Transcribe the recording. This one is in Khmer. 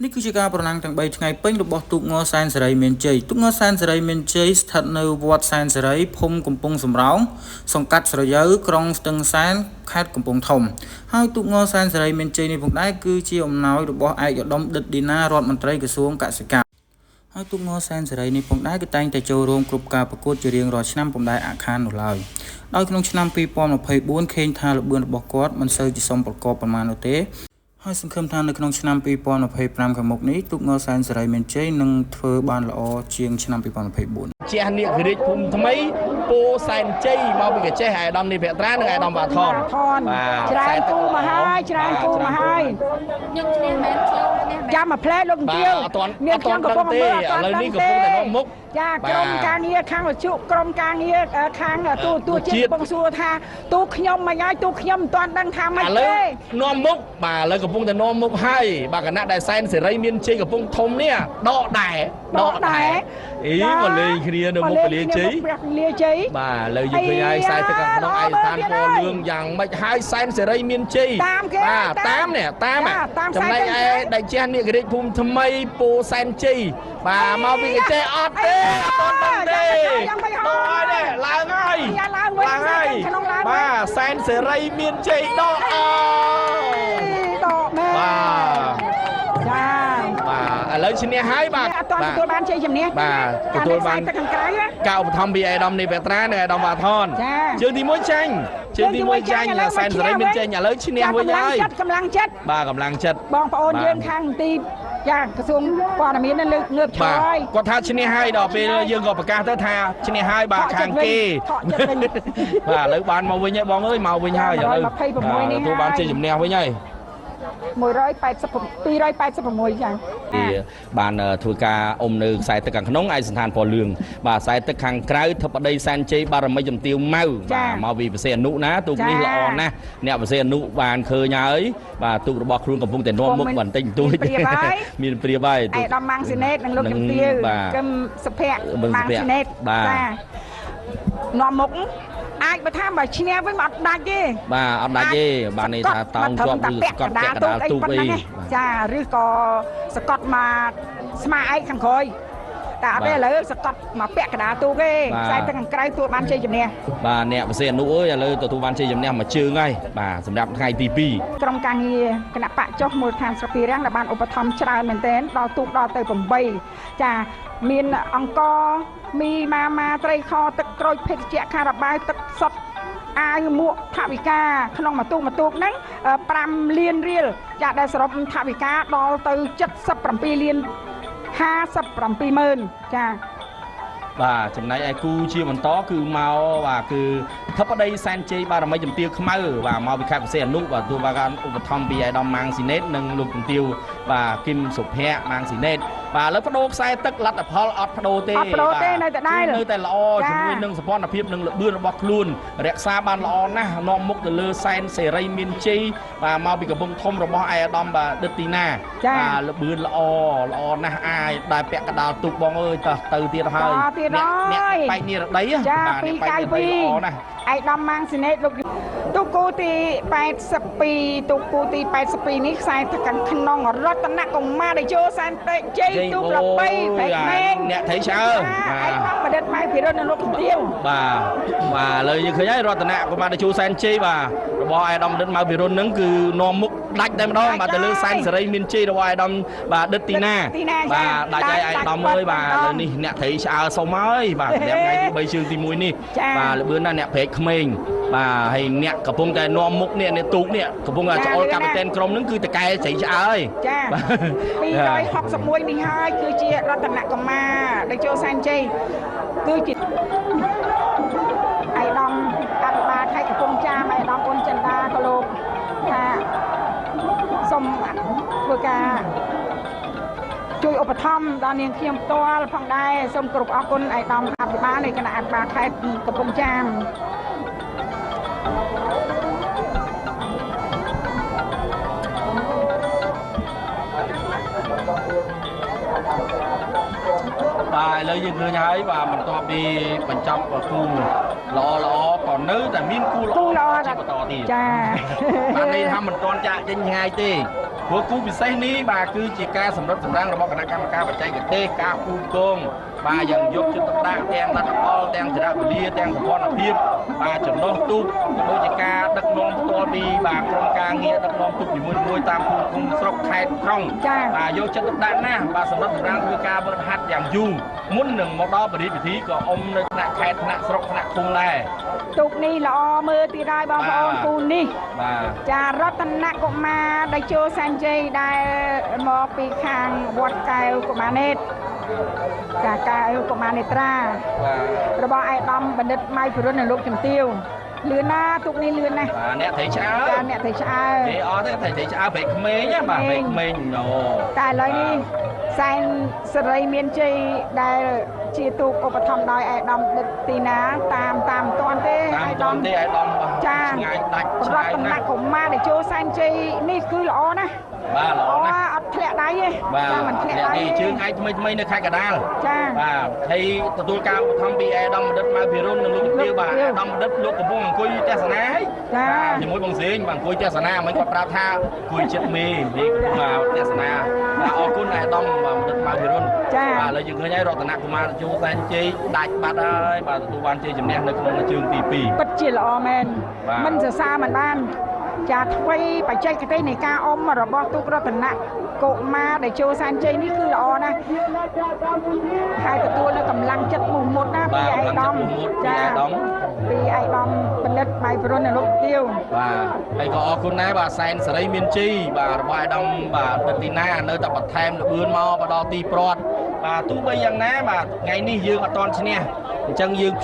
នេះគឺជាការប្រណាំងទាំង3ថ្ងៃពេញរបស់ទូកងសែនសេរីមានជ័យទូកងសែនសេរីមានជ័យស្ថិតនៅវត្តសែនសេរីភូមិកំពង់សំរោងសង្កាត់ស្រយៅក្រុងស្ទឹងសែនខេត្តកំពង់ធំហើយទូកងសែនសេរីមានជ័យនេះផងដែរគឺជាអំណោយរបស់ឯកឧត្តមឌិតឌីណារដ្ឋមន្ត្រីក្រសួងកសិកម្មហើយទូកងសែនសេរីនេះផងដែរគឺតែងតែចូលរួមគ្រប់ការប្រកួតជារៀងរាល់ឆ្នាំពុំដែលអាខាននោះឡើយដោយក្នុងឆ្នាំ2024ឃើញថាល្បឿនរបស់គាត់មិនសូវជាសមប្រកបប៉ុន្មាននោះទេហើយសង្ឃឹមថានៅក្នុងឆ្នាំ2025ខាងមុខនេះទូកងសែនសេរីមានជ័យនឹងធ្វើបានល្អជាងឆ្នាំ2024ជានាគរាជភូមិថ្មីពោសែនជ័យមកពីកាចេះអាយដាមនេះភក្ត្រានិងអាយដាមវ៉ាថនច្រើនគូមកហើយច្រើនគូមកហើយខ្ញុំឈ្នះមែនខ្ញុំឈ្នះចាំមកផ្លែលោកទាវមានខ្ញុំកំពុងទេឥឡូវនេះកំពុងតែនាំមុខចាក្រុមការងារខាងវិទ្យុក្រុមការងារខាងទូជាតិកំពុងសួរថាទូខ្ញុំមិនហើយទូខ្ញុំមិនទាន់ដឹងថាមិនទេនាំមុខបាទឥឡូវកំពុងតែនាំមុខហើយបាទគណៈដែលសែនសេរីមានជ័យកំពុងធំនេះដកដែរអីមកលេងគ្នានៅមុខពលាជ័យបាទឥឡូវយើងឃើញហើយខ្សែទឹកខាងក្នុងឯកស្ថានពណ៌លឿងយ៉ាងម៉េចហើយសែនសេរីមានជ័យបាទតាមចំណែកឯដែលជះនាគរាជភូមិថ្មីពោសែនជ័យបាទមកពីកាចេះអត់ទេអត់ដឹងទេដកហើយទេឡើងហើយបាទសែនសេរីមានជ័យដកអើដកមែនបាទឥឡូវឈ្នះហើយបាទអត់ទាន់ទទួលបានជ័យជំនះបាទទទួលបានទឹកខាងក្រៅការឧបត្ថម្ភពីអាយដាមនេះភក្ត្រានិងអាយដាមវ៉ាថនជើងទី1ចាញ់ជើងទី1ចាញ់សែនសេរីមានចាញ់ឥឡូវឈ្នះវិញហើយកម្លាំងចិត្តបាទកម្លាំងចិត្តបងប្អូនយើងខាងទីចាក្រសួងព័ត៌មានលើកងើបឈរហើយគាត់ថាឈ្នះហើយដល់ពេលយើងក៏ប្រកាសទៅថាឈ្នះហើយបាទខាងគេបាទឥឡូវបានមកវិញហើយបងអើយមកវិញហើយឥឡូវទទួលបានជ័យជំនះវិញហើយ286ចា៎បានធ្វើការអុំនៅខ្សែទឹកខាងក្នុងឯកសណ្ឋានពណ៌លឿងបាទខ្សែទឹកខាងក្រៅធិបតីសែនជ័យបារមីជំទាវម៉ៅបាទមកពីបសេអនុណាទូកនេះល្អណាស់អ្នកបសេអនុបានឃើញហើយបាទទូករបស់ខ្លួនកំពុងតែនាំមុខបន្តិចបន្តួចមានព្រៀបហើយឯកឧត្តមម៉ាំងស៊ីណេតនិងលោកជំទាវគឹមសុភ័ក្រម៉ាំងស៊ីណេតបាទនាំមុខអាចបើថាបើឈ្នះវិញអត់ដាច់ទេបាទអត់ដាច់ទេបាទនេះថាតោងជាប់ឬស្កត់ពាក់កដាលទូកអីចាឬក៏ស្កត់មកស្មាឯកខាងក្រោយតែអត់ទេឥឡូវស្កត់មកពាក់កដាលទូកទេខ្សែទឹកខាងក្រៅទទួលបានជ័យជំនះបាទអ្នកបសេអនុអើយឥឡូវទទួលបានជ័យជំនះមួយជើងហើយបាទសម្រាប់ថ្ងៃទី2ក្រុមការងារគណៈបកចុះមូលដ្ឋានស្រុកពីរាំងដែលបានឧបត្ថម្ភច្រើនមែនទែនដល់ទូកដល់ទៅ8ចាមានអង្គមីម៉ាត្រីខទឹកក្រូចភេទជ្ជៈខារ៉ាបាវទឹកសុទ្ធអាវមួកថវិកាក្នុងមួយទូកហ្នឹង5លានរៀលចាដែលសរុបថវិកាដល់ទៅ77លាន57ម៉ឺនចាបាទចំណែកឯគូជាបន្តគឺមកបាទគឺធិបតីសែនជ័យបារមីជំទាវខ្មៅបាទមកពីខេត្តបរសេអនុបាទទទួលបានឧបត្ថម្ភពីអាយដាមម៉ាងស៊ីណេតនិងលោកជំទាវបាទគឹមសុភ័ក្រម៉ាងស៊ីណេតបាទឥឡូវបដូរខ្សែទឹកលទ្ធផលអត់បដូរទេនៅតែដែរនៅតែល្អជាមួយនឹងសម្ព័ន្ធភាពនិងល្បឿនរបស់ខ្លួនរក្សាបានល្អណាស់នាំមុខទៅលើសែនសេរីមានជ័យបាទមកពីកំពង់ធំរបស់អាយដាមបាទដិតទីណាបាទល្បឿនល្អណាស់អាយដែលពាក់កដាលទូកបងអើយទៅទៀតហើយអ្នកបែកនិរដីបាទអ្នកបែកនិរដីល្អណាស់ឯកឧត្តមម៉ាងស៊ីណេតលោកទូកូទី82ទូកូទី82នេះខ្សែទឹកខាងក្នុងរតនកុមារដែលចូលសែនពេកជ័យទូកល្បីបែកមែងអ្នកថៃឆ្អើឯកឧត្តមបណ្ឌិតម៉ៃភិរិននិងលោកជំទាវបាទឥឡូវយើងឃើញហើយរតនកុមារដែលចូលសែនជ័យបាទរបស់ឯកឧត្តមបណ្ឌិតម៉ៅភិរិនហ្នឹងគឺនាំមុខដាច់តែម្ដងបាទទៅលើសែនសេរីមានជ័យរបស់ឯកឧត្តមបាទដិតទីណាបាទដាច់ឲ្យឯកឧត្តមអើយបាទឥឡូវនេះអ្នកថៃឆ្អើសុំហើយបាទសម្រាប់ថ្ងៃទី3ជើងទី1នេះបាទល្បឿនណាស់អ្នកព្រែកក្មេងបាទហើយអ្នកកំពុងតែនាំមុខនេះទូកនេះកំពុងតែច្អល់កាពីតែនក្រុមហ្នឹងគឺតកែស្រីឆ្អើហើយចា261នេះហើយគឺជារតនកុមារដែលចូលសែនជ័យគឺជាឯកឧត្តមអភិបាលខេត្តកំពង់ចាមឯកឧត្តមអ៊ុនចិន្តាក៏លោកថាសូមធ្វើការជួយឧបត្ថម្ភដល់នាងខ្ញុំផ្ទាល់ផងដែរសូមគោរពអរគុណឯកឧត្តមអភិបាលនៃគណៈអភិបាលខេត្តកំពង់ចាមបាទឥឡូវយើងឃើញហើយបាទបន្ទាប់ពីបញ្ចប់គូល្អ còn nữ tại miên cu lo chỉ có to thì cha bạn đây thăm mình toàn chạy trên hai tê của cú bị say ní bà cứ chỉ ca sầm đất sầm răng rồi bọn cam ca và chạy cái tê ca cu cong bà dần dốc cho tất đa đen đặt to đen chả bị lia đen của con là phim bà chấm non tu đôi chỉ ca đất non to đi bà con ca nghĩa đất non tu chỉ môi tam cung sọc khai trong bà vô chân tất đa na bà sầm đất sầm răng cứ ca bên hạt dạng du muốn đừng một đó bà đi thí có ông nơi nạ khai nạ sọc nạ cung này tục ni là mưa thì rai bao bao cu ni bà cha rất nặng của ma đại châu san chay đại mò pi khang vọt cài của ma nết cả cài của ma nết ra rồi bao ai đâm bật đứt mai phải luôn là lúc chấm tiêu lươn na tục ni lươn này nè thấy cháo cha nè thấy cha thế ó thế thấy cháo phải mê nhá bà phải mê nhổ tại lời đi san sợi miên chay đại chia tục ở bậc thang đòi ai đâm đứt tì ná tam toàn thế ai đâm cha rất nặng của ma để châu san chay ni cứ lõ nè bà lõ nè thẹn đáy ấy bà thẹn đi chứ ngay mấy nơi khai cả đa bà thấy tôi cao thăm bị ai đâm đất mai virus lúc tiêu bà đâm đất lúc của bông cùi cha sả ná thì mỗi bằng xính bằng cùi cha sả ná mấy con pra tha cùi chết mì đi mà cha sả ná bà ở cùi này đâm vào đất mai virus bà lấy những người nhảy rồi tận nặng của ma chú san chi đại bà ơi bà tụ ban chơi chấm đen nơi không là trường tì bất chỉ là men mình giờ xa mình ban chả quay phải chơi cái tay này ca ôm mà rồi bao tu ra tận nặng cộ ma để châu san chơi ní cứ lọ nè hai cái tua nó cầm lăng chất mùng một na bị ai đom bị ai đom bên đất mày vừa là lúc tiêu và hay có con này bà sen sợi dây miên chi bà bài đom bà đất tina nơi tập bật thêm được bươn mau bà đo ti prot bà tu bây giờ ná bà ngày ní dương ở toàn trên nè chân dương